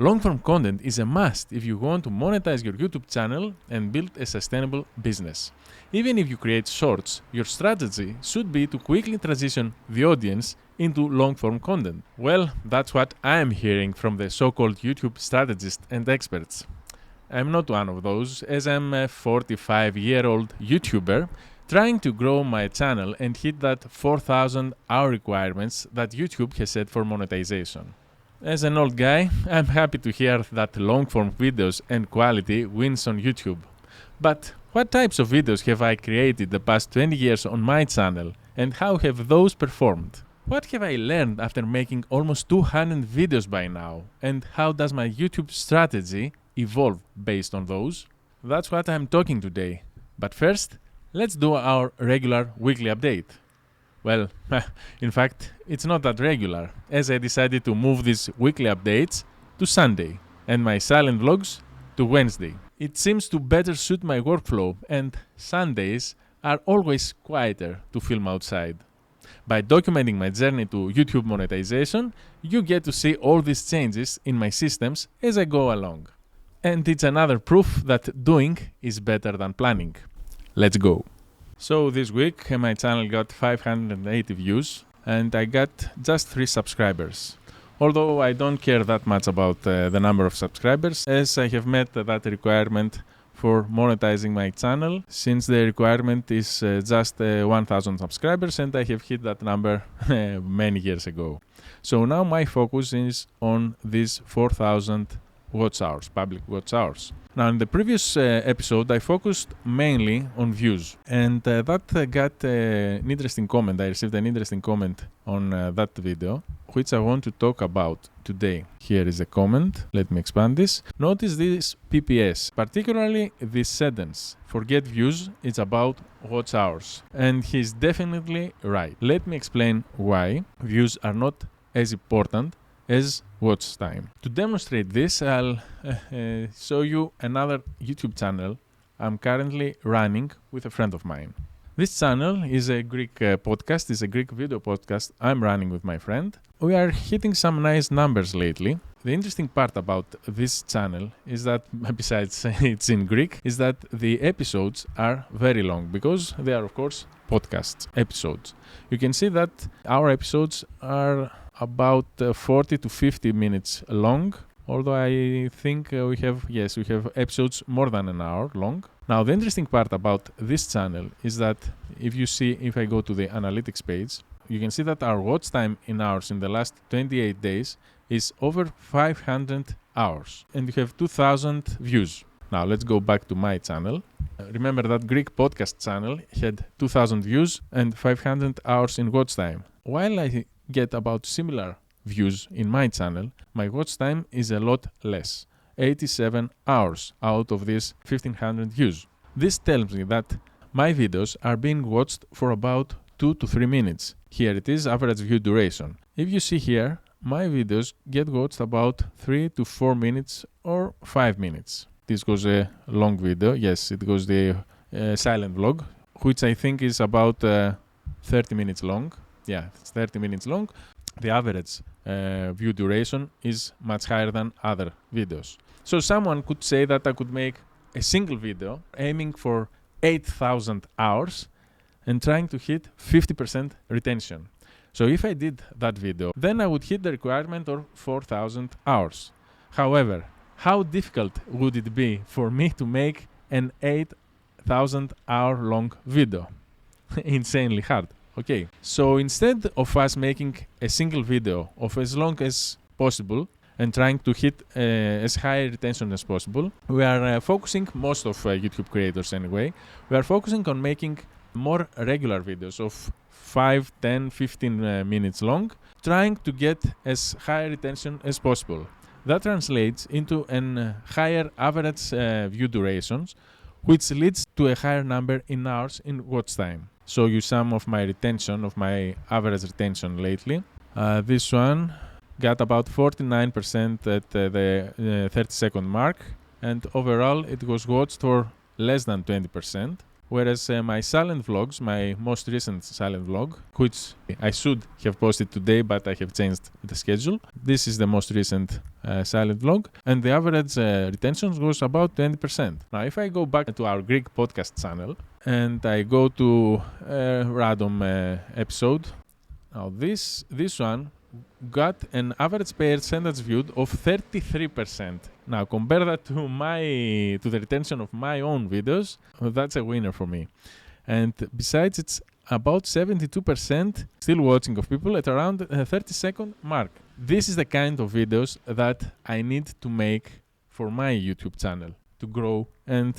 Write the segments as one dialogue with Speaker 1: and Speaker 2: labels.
Speaker 1: Long-form content is a must if you want to monetize your YouTube channel and build a sustainable business. Even if you create shorts, your strategy should be to quickly transition the audience into long-form content. Well, that's what I am hearing from the so-called YouTube strategists and experts. I'm not one of those, as I'm a 45-year-old YouTuber trying to grow my channel and hit that 4,000 hour requirements that YouTube has set for monetization. As an old guy, I'm happy to hear that long-form videos and quality wins on YouTube. But what types of videos have I created the past 20 years on my channel, and how have those performed? What have I learned after making almost 200 videos by now, and how does my YouTube strategy evolve based on those? That's what I'm talking today. But first, let's do our regular weekly update. Well, in fact, it's not that regular, as I decided to move these weekly updates to Sunday and my silent vlogs to Wednesday. It seems to better suit my workflow, and Sundays are always quieter to film outside. By documenting my journey to YouTube monetization, you get to see all these changes in my systems as I go along. And it's another proof that doing is better than planning. Let's go. So this week my channel got 580 views and I got just 3 subscribers. Although I don't care that much about the number of subscribers, as I have met that requirement for monetizing my channel, since the requirement is just 1,000 subscribers, and I have hit that number many years ago. So now my focus is on these 4,000 watch hours, public watch hours. Now, in the previous episode, I focused mainly on views, and that got an interesting comment. I received an interesting comment on that video, which I want to talk about today. Here is a comment. Let me expand this. Notice this PPS, particularly this sentence. Forget views, it's about watch hours. And he's definitely right. Let me explain why views are not as important as watch time. To demonstrate this, I'll show you another YouTube channel I'm currently running with a friend of mine. This channel is a Greek podcast, is a Greek video podcast I'm running with my friend. We are hitting some nice numbers lately. The interesting part about this channel is that, besides it's in Greek, is that the episodes are very long because they are, of course, podcast episodes. You can see that our episodes are about 40 to 50 minutes long, although I think we have episodes more than an hour long. Now, the interesting part about this channel is that if I go to the analytics page, you can see that our watch time in hours in the last 28 days is over 500 hours, and you have 2,000 views. Now, let's go back to my channel. Remember that Greek podcast channel had 2,000 views and 500 hours in watch time. While I get about similar views in my channel, my watch time is a lot less, 87 hours out of these 1,500 views. This tells me that my videos are being watched for about 2 to 3 minutes. Here it is, average view duration. If you see here, my videos get watched about 3 to 4 minutes or 5 minutes. This was a long video. Yes, it was the silent vlog, which I think is about 30 minutes long. Yeah, it's 30 minutes long. The average view duration is much higher than other videos. So someone could say that I could make a single video aiming for 8,000 hours and trying to hit 50% retention. So if I did that video, then I would hit the requirement of 4,000 hours. However, how difficult would it be for me to make an 8,000 hour long video? Insanely hard. Okay, so instead of us making a single video of as long as possible and trying to hit as high retention as possible, we are focusing, most of YouTube creators anyway, we are focusing on making more regular videos of 5, 10, 15 minutes long, trying to get as high retention as possible. That translates into a higher average view durations, which leads to a higher number in hours in watch time. Show you some of my retention, of my average retention lately. This one got about 49% at the 30-second mark, and overall it was watched for less than 20%. Whereas my silent vlogs, my most recent silent vlog, which I should have posted today, but I have changed the schedule. This is the most recent silent vlog, and the average retention was about 20%. Now, if I go back to our Greek podcast channel and I go to a random episode, now this one got an average percentage viewed of 33%. Now compare that to the retention of my own videos. That's a winner for me. And besides, it's about 72% still watching of people at around the 30-second mark. This is the kind of videos that I need to make for my YouTube channel to grow and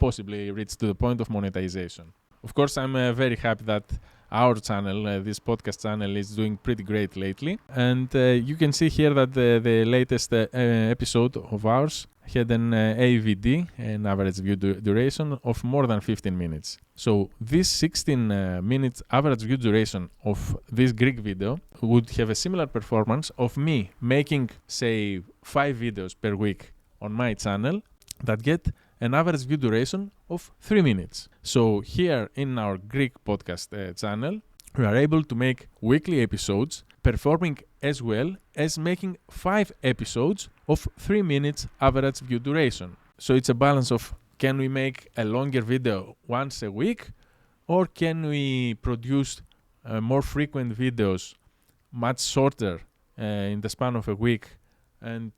Speaker 1: possibly reach to the point of monetization. Of course, I'm very happy that our channel, this podcast channel, is doing pretty great lately. And you can see here that the latest episode of ours had an AVD, an average view duration, of more than 15 minutes. So this 16 minutes average view duration of this Greek video would have a similar performance of me making, say, 5 videos per week on my channel that get an average view duration of 3 minutes. So here in our Greek podcast channel, we are able to make weekly episodes performing as well as making 5 episodes of 3 minutes average view duration. So it's a balance of, can we make a longer video once a week, or can we produce more frequent videos much shorter in the span of a week and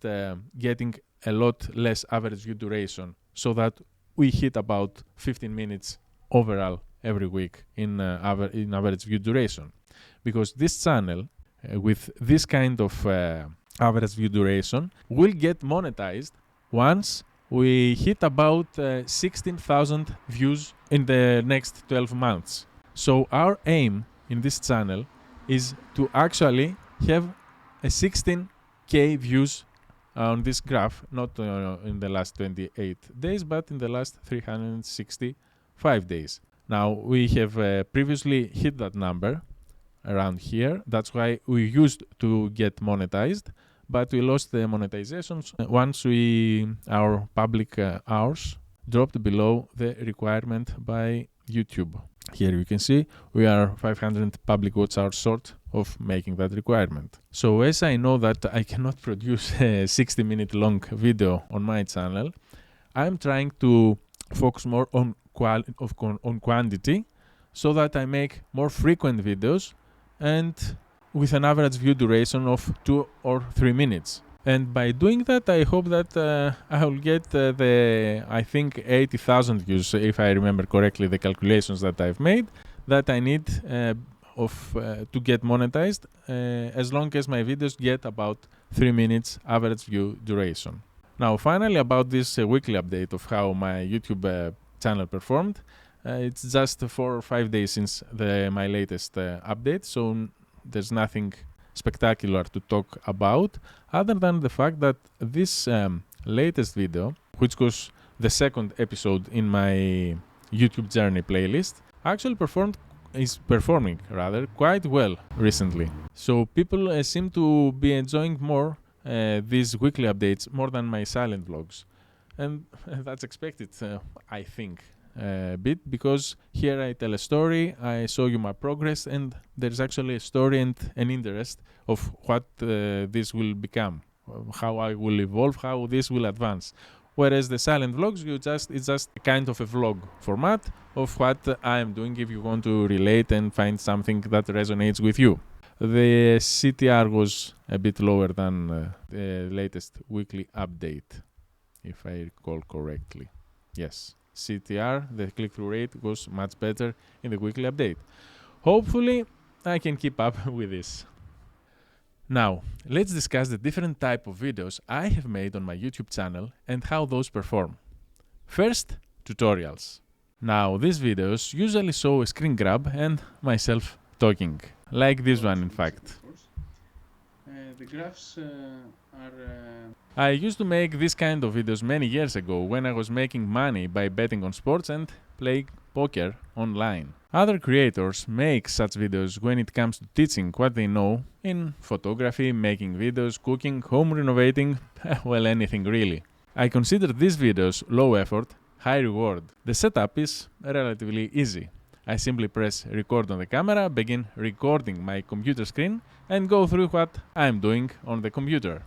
Speaker 1: getting a lot less average view duration, so that we hit about 15 minutes overall every week in average view duration. Because this channel, with this kind of average view duration, will get monetized once we hit about 16,000 views in the next 12 months. So our aim in this channel is to actually have a 16K views on this graph, not in the last 28 days, but in the last 365 days. Now, we have previously hit that number around here. That's why we used to get monetized, but we lost the monetizations once our public hours dropped below the requirement by YouTube. Here you can see we are 500 public watch hours short of making that requirement. So as I know that I cannot produce a 60-minute long video on my channel, I'm trying to focus more on quantity, so that I make more frequent videos and with an average view duration of 2 or 3 minutes. And by doing that, I hope that I will get I think 80,000 views, if I remember correctly the calculations that I've made, that I need to get monetized, as long as my videos get about 3 minutes average view duration. Now, finally, about this weekly update of how my YouTube channel performed. It's just 4 or 5 days since my latest update, so there's nothing spectacular to talk about, other than the fact that this latest video, which was the second episode in my YouTube journey playlist, actually is performing quite well recently. So people seem to be enjoying more these weekly updates more than my silent vlogs, and that's expected, I think. Bit, because here I tell a story, I show you my progress, and there's actually a story and an interest of what this will become, how I will evolve, how this will advance. Whereas the silent vlogs, it's just a kind of a vlog format of what I am doing, if you want to relate and find something that resonates with you. The CTR was a bit lower than the latest weekly update, if I recall correctly. Yes. CTR, the click-through rate, was much better in the weekly update. Hopefully, I can keep up with this. Now, let's discuss the different type of videos I have made on my YouTube channel and how those perform. First, tutorials. Now, these videos usually show a screen grab and myself talking, like this one in fact. The graphs I used to make this kind of videos many years ago when I was making money by betting on sports and playing poker online. Other creators make such videos when it comes to teaching what they know in photography, making videos, cooking, home renovating, well, anything really. I consider these videos low effort, high reward. The setup is relatively easy. I simply press record on the camera, begin recording my computer screen, and go through what I'm doing on the computer.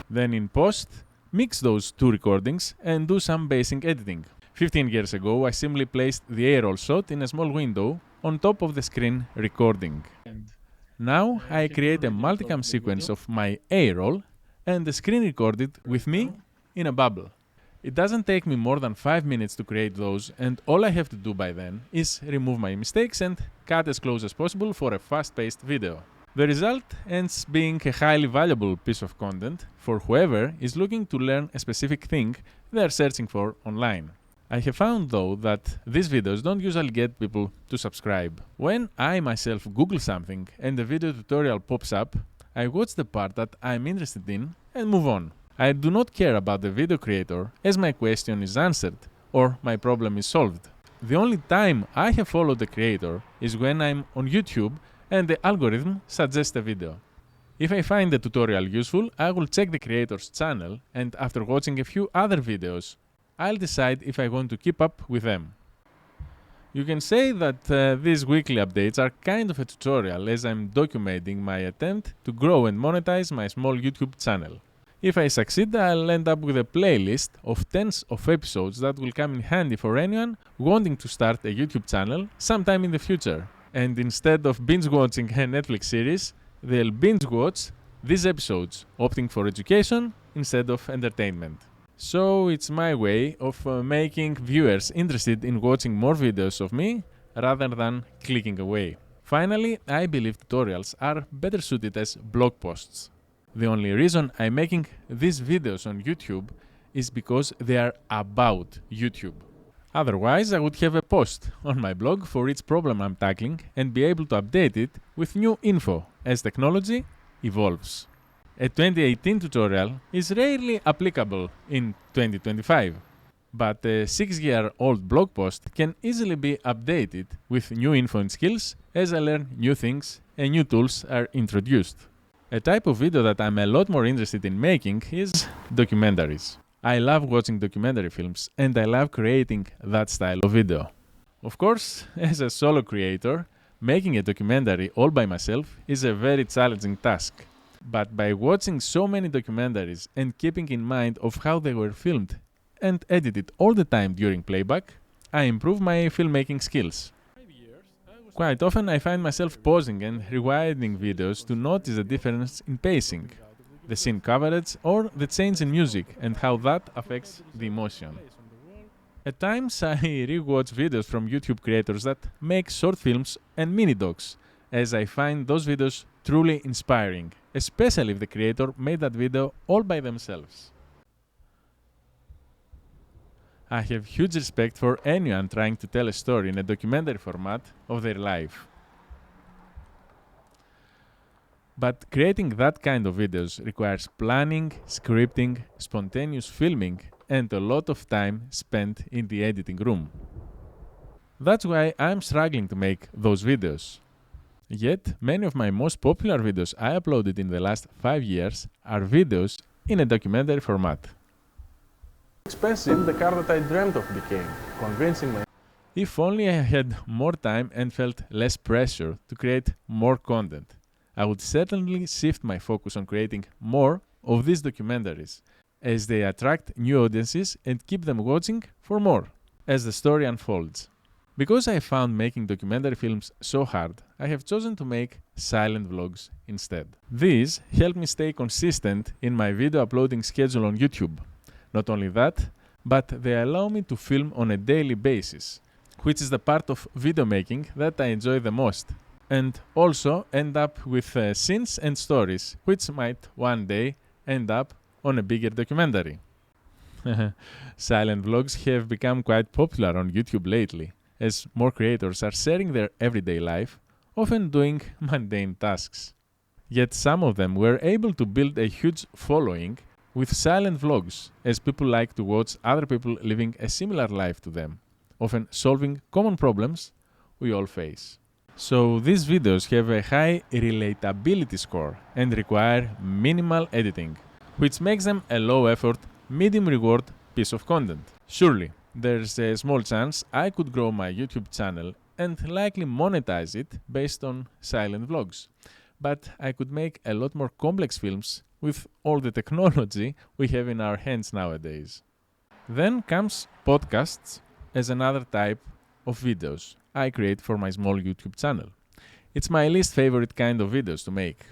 Speaker 1: Then in post, mix those two recordings and do some basic editing. 15 years ago, I simply placed the A-roll shot in a small window on top of the screen recording. Now I create a multicam sequence of my A-roll and the screen recorded with me in a bubble. It doesn't take me more than 5 minutes to create those, and all I have to do by then is remove my mistakes and cut as close as possible for a fast-paced video. The result ends being a highly valuable piece of content for whoever is looking to learn a specific thing they are searching for online. I have found though that these videos don't usually get people to subscribe. When I myself Google something and a video tutorial pops up, I watch the part that I'm interested in and move on. I do not care about the video creator as my question is answered or my problem is solved. The only time I have followed the creator is when I'm on YouTube and the algorithm suggests a video. If I find the tutorial useful, I will check the creator's channel, and after watching a few other videos, I'll decide if I want to keep up with them. You can say that these weekly updates are kind of a tutorial as I'm documenting my attempt to grow and monetize my small YouTube channel. If I succeed, I'll end up with a playlist of tens of episodes that will come in handy for anyone wanting to start a YouTube channel sometime in the future. And instead of binge-watching a Netflix series, they'll binge-watch these episodes, opting for education instead of entertainment. So it's my way of making viewers interested in watching more videos of me rather than clicking away. Finally, I believe tutorials are better suited as blog posts. The only reason I'm making these videos on YouTube is because they are about YouTube. Otherwise, I would have a post on my blog for each problem I'm tackling and be able to update it with new info as technology evolves. A 2018 tutorial is rarely applicable in 2025, but a 6-year-old blog post can easily be updated with new info and skills as I learn new things and new tools are introduced. A type of video that I'm a lot more interested in making is documentaries. I love watching documentary films and I love creating that style of video. Of course, as a solo creator, making a documentary all by myself is a very challenging task. But by watching so many documentaries and keeping in mind of how they were filmed and edited all the time during playback, I improve my filmmaking skills. Quite often I find myself pausing and rewinding videos to notice the difference in pacing, the scene coverage, or the change in music and how that affects the emotion. At times I rewatch videos from YouTube creators that make short films and mini-docs, as I find those videos truly inspiring, especially if the creator made that video all by themselves. I have huge respect for anyone trying to tell a story in a documentary format of their life. But creating that kind of videos requires planning, scripting, spontaneous filming, and a lot of time spent in the editing room. That's why I'm struggling to make those videos. Yet, many of my most popular videos I uploaded in the last 5 years are videos in a documentary format. Expensive, the car that I dreamt of became, convincing me. If only I had more time and felt less pressure to create more content, I would certainly shift my focus on creating more of these documentaries, as they attract new audiences and keep them watching for more as the story unfolds. Because I found making documentary films so hard, I have chosen to make silent vlogs instead. These help me stay consistent in my video uploading schedule on YouTube. Not only that, but they allow me to film on a daily basis, which is the part of video making that I enjoy the most, and also end up with scenes and stories which might one day end up on a bigger documentary. Silent vlogs have become quite popular on YouTube lately, as more creators are sharing their everyday life, often doing mundane tasks. Yet some of them were able to build a huge following with silent vlogs, as people like to watch other people living a similar life to them, often solving common problems we all face. So these videos have a high relatability score and require minimal editing, which makes them a low-effort, medium-reward piece of content. Surely, there's a small chance I could grow my YouTube channel and likely monetize it based on silent vlogs. But I could make a lot more complex films with all the technology we have in our hands nowadays. Then comes podcasts as another type of videos I create for my small YouTube channel. It's my least favorite kind of videos to make.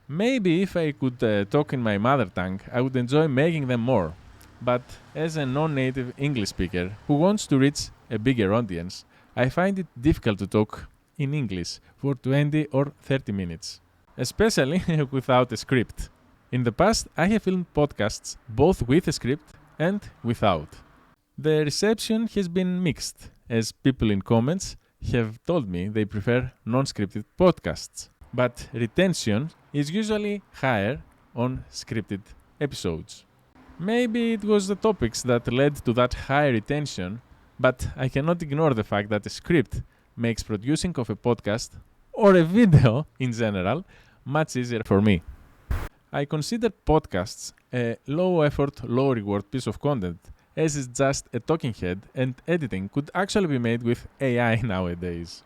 Speaker 1: Maybe if I could talk in my mother tongue, I would enjoy making them more. But as a non-native English speaker who wants to reach a bigger audience, I find it difficult to talk in English for 20 or 30 minutes, especially without a script. In the past, I have filmed podcasts both with a script and without. The reception has been mixed, as people in comments have told me they prefer non-scripted podcasts, but retention is usually higher on scripted episodes. Maybe it was the topics that led to that high retention, but I cannot ignore the fact that a script makes producing of a podcast or a video in general much easier for me. I consider podcasts a low-effort, low-reward piece of content, as it's just a talking head and editing could actually be made with AI nowadays.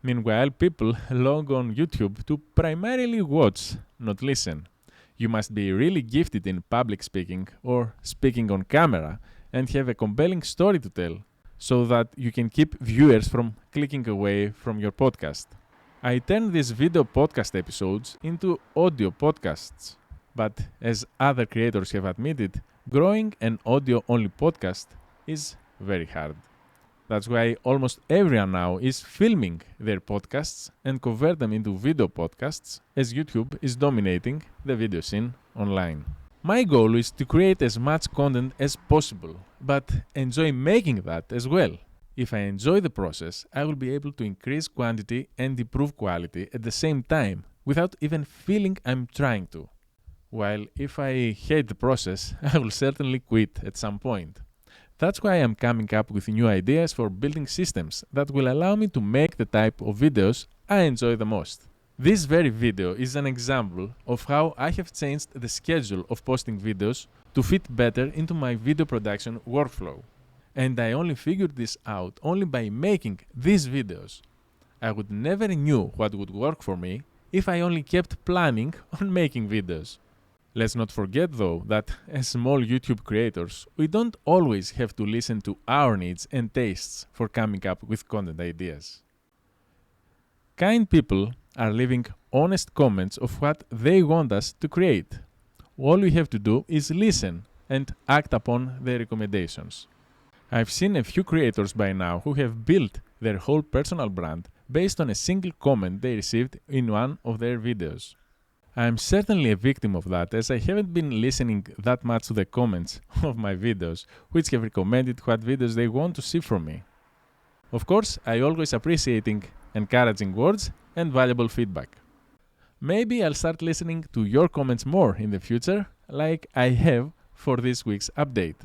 Speaker 1: Meanwhile, people log on YouTube to primarily watch, not listen. You must be really gifted in public speaking or speaking on camera and have a compelling story to tell so that you can keep viewers from clicking away from your podcast. I turn these video podcast episodes into audio podcasts. But as other creators have admitted, growing an audio-only podcast is very hard. That's why almost everyone now is filming their podcasts and convert them into video podcasts, as YouTube is dominating the video scene online. My goal is to create as much content as possible, but enjoy making that as well. If I enjoy the process, I will be able to increase quantity and improve quality at the same time, without even feeling I'm trying to. While if I hate the process, I will certainly quit at some point. That's why I'm coming up with new ideas for building systems that will allow me to make the type of videos I enjoy the most. This very video is an example of how I have changed the schedule of posting videos to fit better into my video production workflow. And I only figured this out only by making these videos. I would never knew what would work for me if I only kept planning on making videos. Let's not forget though that as small YouTube creators, we don't always have to listen to our needs and tastes for coming up with content ideas. Kind people are leaving honest comments of what they want us to create. All we have to do is listen and act upon their recommendations. I've seen a few creators by now who have built their whole personal brand based on a single comment they received in one of their videos. I'm certainly a victim of that, as I haven't been listening that much to the comments of my videos, which have recommended what videos they want to see from me. Of course, I always appreciating encouraging words and valuable feedback. Maybe I'll start listening to your comments more in the future, like I have for this week's update.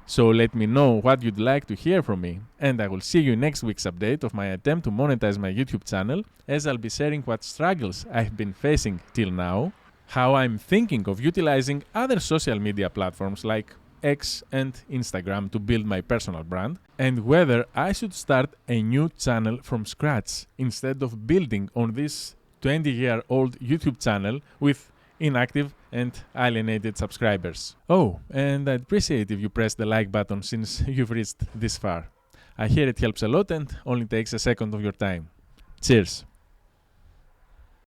Speaker 1: So let me know what you'd like to hear from me, and I will see you in next week's update of my attempt to monetize my YouTube channel, as I'll be sharing what struggles I've been facing till now, how I'm thinking of utilizing other social media platforms like X and Instagram to build my personal brand, and whether I should start a new channel from scratch instead of building on this 20-year-old YouTube channel with inactive and alienated subscribers. Oh, and I'd appreciate if you press the like button since you've reached this far. I hear it helps a lot and only takes a second of your time. Cheers!